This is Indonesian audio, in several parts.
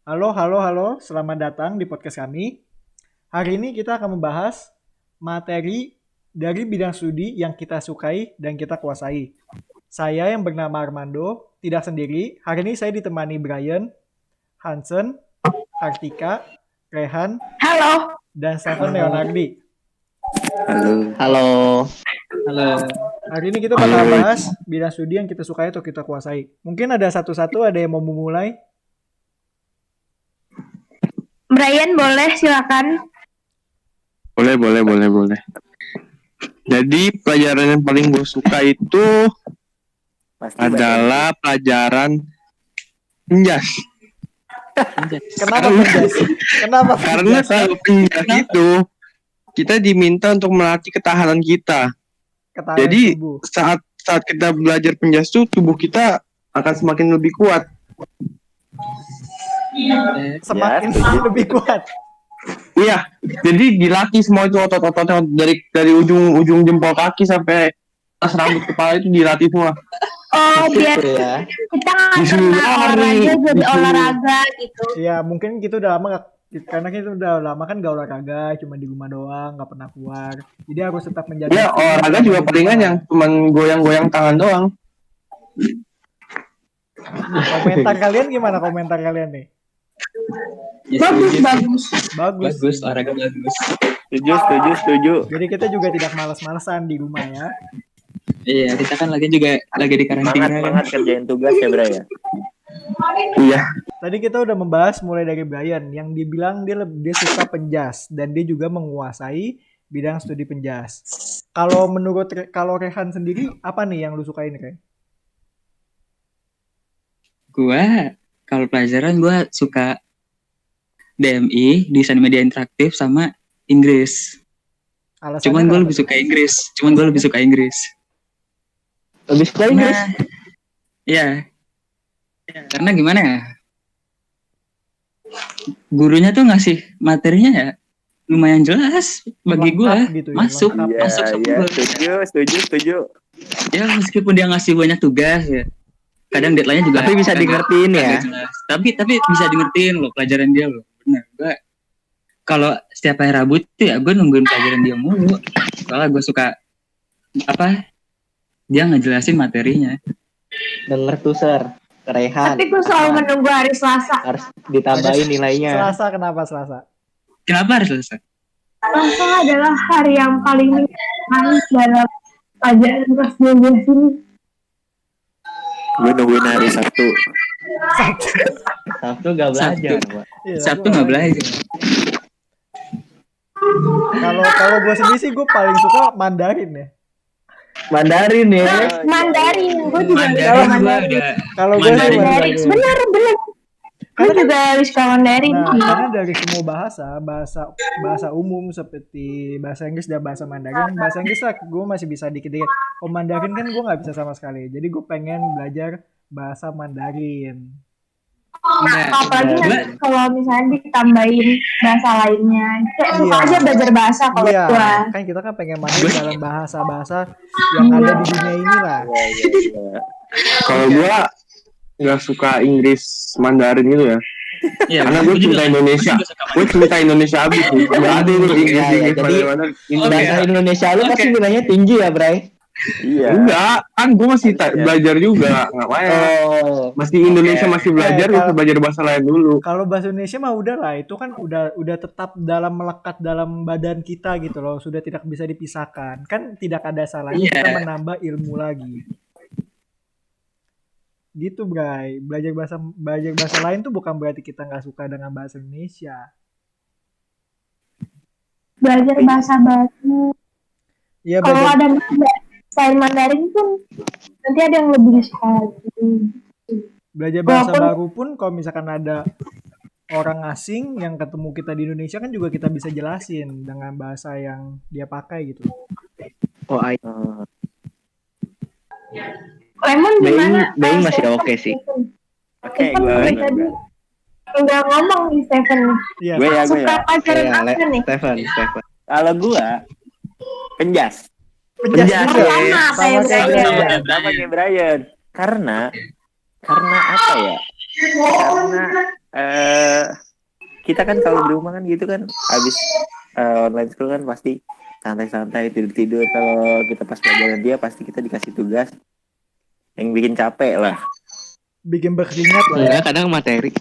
Halo, halo, halo. Selamat datang di podcast kami. Hari ini kita akan membahas materi dari bidang studi yang kita sukai dan kita kuasai. Saya yang bernama Armando, tidak sendiri. Hari ini saya ditemani Brian, Hansen, Kartika, Rehan, Halo. dan Stephen Leonardi. Halo. Halo. Hari ini kita bakal bahas bidang studi yang kita sukai atau kita kuasai. Mungkin ada satu-satu, ada yang mau memulai? Brian boleh silakan. Boleh. Jadi pelajaran yang paling gue suka itu adalah pelajaran penjas. Kenapa penjas? Kenapa Karena penjas? kalau penjas itu kita diminta untuk melatih ketahanan kita. Ketahanan Jadi tubuh. saat kita belajar penjas itu tubuh kita akan semakin lebih kuat. Semakin lebih kuat. Iya, jadi dilatih semua itu otot-ototnya dari ujung jempol kaki sampai atas rambut kepala itu dilatih semua. Oh, biar ya. kita nggak Disuruh pernah lari, olahraga jadi disuruh- olahraga gitu. Ya mungkin kita udah lama karena kita udah lama kan gak olahraga, cuma di rumah doang, gak pernah keluar. Jadi harus tetap menjaga. Ya olahraga juga palingan yang cuman goyang-goyang tangan doang. Komentar kalian gimana komentar kalian nih? Bagus. Olahraga bagus. Setuju. Jadi kita juga tidak malas-malasan di rumah ya. Iya, kita kan lagi di karantina kan. Semangat kerjain tugas ya Bray ya. Iya. Tadi kita udah membahas mulai dari Brian yang dibilang dia suka penjas dan dia juga menguasai bidang studi penjas. Kalau Rehan sendiri apa nih yang lu sukain Ren? Gua kalau pelajaran gua suka DMI, desain media interaktif sama Inggris. Alasannya Cuman gue kenapa lebih tuh? suka Inggris. Lebih suka Inggris. Nah, iya. Karena gimana ya? Gurunya tuh ngasih materinya ya lumayan jelas bagi gue, Lengkap gitu ya, masuk lengkap. sama Iya, gue. setuju. Ya meskipun dia ngasih banyak tugas ya, kadang deadline-nya juga Tapi bisa agak- digertiin ya. agak jelas. Tapi bisa digertiin loh pelajaran dia loh. Benar. Gue kalau setiap hari Rabu tuh ya gue nungguin pelajaran dia mulu. Soalnya gue suka dia ngejelasin materinya. Denger tuh Sir, Rehan. Tapi gue selalu menunggu hari Selasa. Harus ditambahin nilainya. Selasa kenapa Selasa? Kenapa harus selesai? Selasa adalah hari yang paling menyenangkan dalam pelajaran kelas 12 ini. Gue nungguin hari Sabtu. Sabtu gak belajar, Pak. Iya, Sabtu gua nggak belajar. Kalau gue sendiri sih gue paling suka Mandarin ya. Mandarin ya. Mandarin, gue juga Mandarin suka gue Mandarin. udah Kalau gue sih Mandarin. Mandarin, bener. Gue juga suka Mandarin. karena dari semua bahasa umum seperti bahasa Inggris dan bahasa Mandarin, bahasa Inggris lah gue masih bisa dikit-dikit. Oh Mandarin kan gue nggak bisa sama sekali. Jadi gue pengen belajar bahasa Mandarin. Enggak. Apalagi Gua- nanti kalau misalnya ditambahin bahasa lainnya, kayak suka Iya. aja belajar bahasa kalau Iya, gue. kan kita kan pengen mahir dalam bahasa-bahasa yang ada di dunia ini lah. Iya. Kalau gua nggak suka Inggris Mandarin gitu ya. Iya, Karena gue gua juga cinta nggak- Indonesia. gua juga suka Gue cinta Indonesia abis nih. Gak ada itu Inggris Iya, Inggris jadi- mana-mana. Oke. Bahasa Indonesia lu pasti Oke. nilainya tinggi ya Bray? Iya. Enggak, kan gue masih belajar juga. Ngapain? Oh. Masih Indonesia masih belajar, Eh, bisa belajar bahasa lain dulu. Kalau bahasa Indonesia mah udah lah, itu kan udah tetap melekat dalam badan kita gitu loh, sudah tidak bisa dipisahkan. Kan tidak ada salahnya Iya. kita menambah ilmu lagi. Gitu, Bray. Belajar bahasa lain tuh bukan berarti kita nggak suka dengan bahasa Indonesia. Belajar bahasa baru. Iya, Kalau belajar. ada selain Mandarin pun nanti ada yang lebih suka lagi. Belajar bahasa Walaupun- baru pun kalau misalkan ada orang asing yang ketemu kita di Indonesia kan juga kita bisa jelasin dengan bahasa yang dia pakai gitu. Oh, Lemon gimana? Being masih oke sih. Oke, gue tadi nggak ngomong nih Stephen. Iya. Gue ya. Suka pelajaran Iya, apa nih? Stephen. Kalau gua penjas. Penjas Penjas, juga. sama Sama kayak kayak Brian. Brian. Sama kayak Brian. Karena apa ya? Karena eh kita kan kalau di rumah kan gitu kan, habis online school kan pasti santai-santai tidur-tidur. Kalau kita pas pelajaran dia pasti kita dikasih tugas yang bikin capek lah. Bikin berkeringat lah ya. Enggak, kadang materi.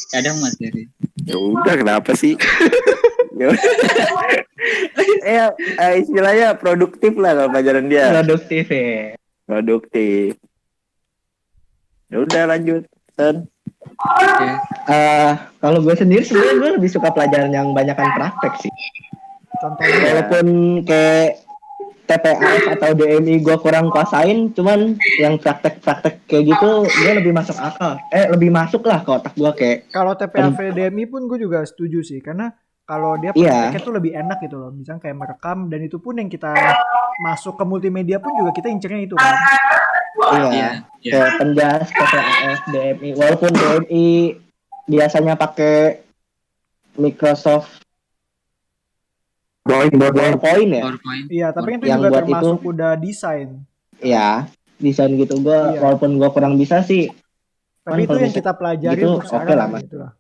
Kadang materi. Ya udah, kenapa sih? Ya udah. Istilahnya produktif lah kalau pelajaran dia. Produktif ya. Produktif. Ya udah, lanjut. Sen. Oke. Kalau gue sendiri sebenarnya gue lebih suka pelajaran yang banyakan praktek sih. Contohnya Walaupun kayak TPS atau DMI gue kurang kuasain, cuman yang praktek-praktek kayak gitu gue lebih masuk akal. Lebih masuk lah ke otak gue kayak. kalau TPA VDMI pun gue juga setuju sih, karena kalau dia Iya. prakteknya tuh lebih enak gitu loh. Misalnya kayak merekam, dan itu pun yang kita masuk ke multimedia pun juga kita incernya itu kan. Iya. Iya. Iya. Kayak penjas, TPAS, DMI. Walaupun DMI biasanya pakai Microsoft PowerPoint ya. PowerPoint. Iya, tapi kan itu Yang juga buat termasuk udah desain. Ya, desain gitu gue Iya. walaupun gue kurang bisa sih Tapi itu kalau yang bisa kita pelajari gitu, untuk oke sekarang lah, Mas. gitu lah.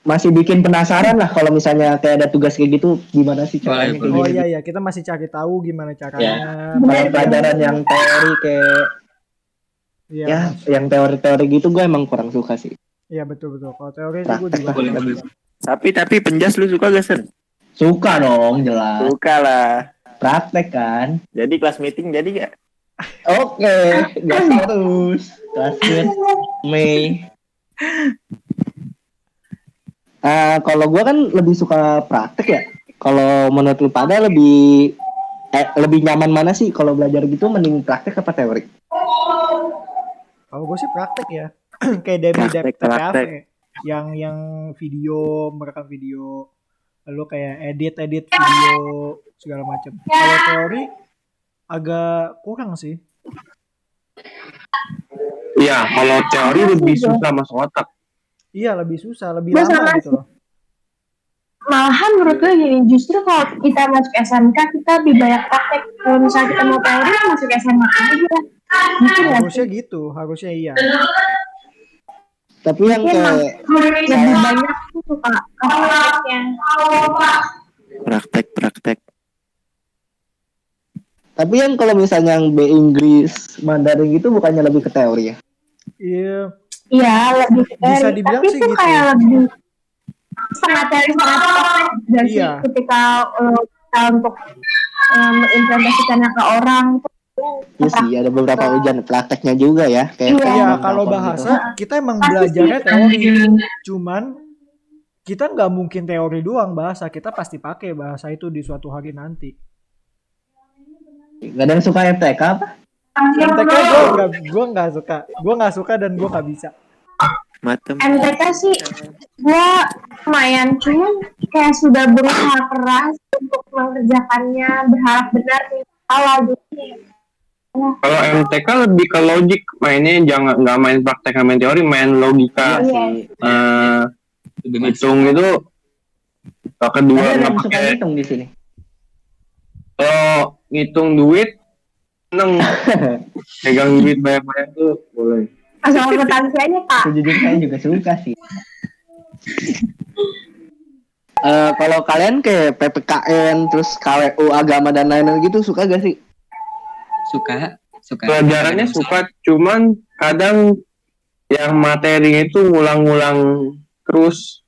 masih bikin penasaran lah kalau misalnya kayak ada tugas kayak gitu gimana sih caranya kayak Oh gini. iya iya, kita masih cari tahu gimana caranya. Kalau pelajaran yang teori kayak Iya, ya Mas. yang teori-teori gitu gue emang kurang suka sih. Iya betul betul. Kalau teori itu gue juga. Boleh, boleh. Tapi penjas lu suka gak, Sen? Suka dong jelas. Suka lah. Praktek kan. Jadi kelas meeting jadi gak? Oke, gas terus. Klasir Mei. Kalau gue kan lebih suka praktek ya. Kalau menurut lu pada lebih nyaman mana sih kalau belajar gitu, mending praktek apa teori? Kalau gue sih praktek ya. Kayak Demi Praktek, TPAV praktek. yang video, merekam video, lalu kayak edit video segala macam. Kalau teori agak kurang sih. Iya, kalau teori lebih susah masuk otak. Iya, lebih susah, lebih Gua lama sama gitu loh. Malahan menurut gue gini, justru kalau kita masuk SMK kita lebih banyak praktek. Kalau misalnya kita mau teori masuk SMA aja. Gitu nggak sih? Harusnya gitu, harusnya iya. Tapi yang Mungkin kayak lebih banyak tuh suka prakteknya. Praktek. Tapi yang kalau misalnya yang B Inggris, Mandarin gitu bukannya lebih ke teori ya? Iya, Iya, lebih ke Bisa teori. dibilang Tapi sih itu gitu. kayak lebih setengah teori setengah praktek juga sih. Iya. Ketika kita untuk mengimplementasikannya ke orang itu Iya sih, ada beberapa ujian prakteknya juga ya. Kayak Iya. iya. telepon Kalau gitu. bahasa kita emang Pasti belajarnya sih. teori, cuman kita nggak mungkin teori doang bahasa. Kita pasti pakai bahasa itu di suatu hari nanti. Gak ada yang suka MTK apa? MTK gue nggak suka dan gue nggak bisa. Matem. MTK sih gue lumayan, cuman kayak sudah berusaha keras untuk mengerjakannya, berharap benar nih salah jadi Kalau MTK lebih ke logik, mainnya nggak main praktek, nggak main teori, main logika. Iya. Lebih masuk. Hitung itu kalau kedua Ada nggak yang suka pakai. hitung di sini. Kalau ngitung duit, seneng pegang duit banyak-banyak tuh boleh. asal akuntansi aja kak. Sejujurnya saya juga suka sih. Kalau kalian kayak PPKN, terus KWU agama dan lain-lain gitu suka gak sih? Suka. Pelajarannya suka, cuman kadang yang materinya itu ngulang-ngulang terus.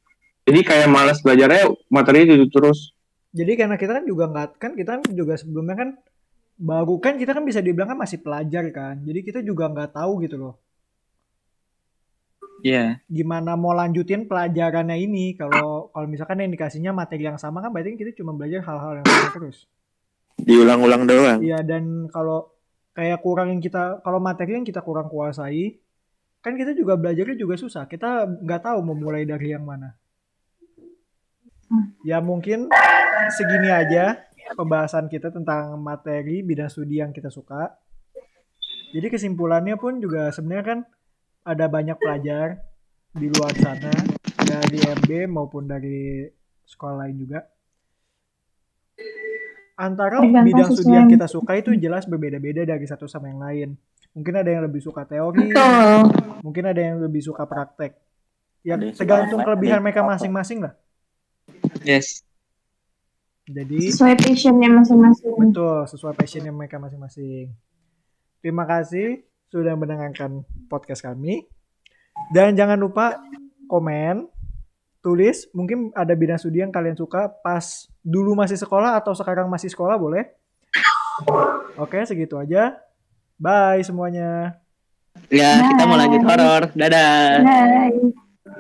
Jadi kayak malas belajarnya, materinya itu terus. Jadi karena kita kan juga nggak, kan kita kan juga sebelumnya kan baru, kan kita kan bisa dibilang kan masih pelajar kan. Jadi kita juga nggak tahu gitu loh Iya. gimana mau lanjutin pelajarannya ini. Kalau misalkan yang dikasihnya materi yang sama kan berarti kita cuma belajar hal-hal yang sama terus. Diulang-ulang doang. Iya, dan kalau kayak kurang yang kita, kalau materi yang kita kurang kuasai, kan kita juga belajarnya juga susah. Kita nggak tahu mau mulai dari yang mana. Ya mungkin segini aja pembahasan kita tentang materi bidang studi yang kita suka. Jadi kesimpulannya pun juga sebenarnya kan ada banyak pelajar di luar sana dari MB maupun dari sekolah lain juga. Antara Tergantung bidang studi sesuai. yang kita suka itu jelas berbeda-beda dari satu sama yang lain. Mungkin ada yang lebih suka teori, Betul. mungkin ada yang lebih suka praktek. Ya Ada yang suka tergantung online, kelebihan ada yang mereka suka masing-masing lah. Yes. Jadi Sesuai passionnya masing-masing. betul sesuai passionnya mereka masing-masing. Terima kasih sudah mendengarkan podcast kami. Dan jangan lupa komen, tulis, mungkin ada bidang studi yang kalian suka pas dulu masih sekolah atau sekarang masih sekolah boleh. Oke, segitu aja. Bye semuanya. Ya, kita mau lanjut horor. Dadah. Bye.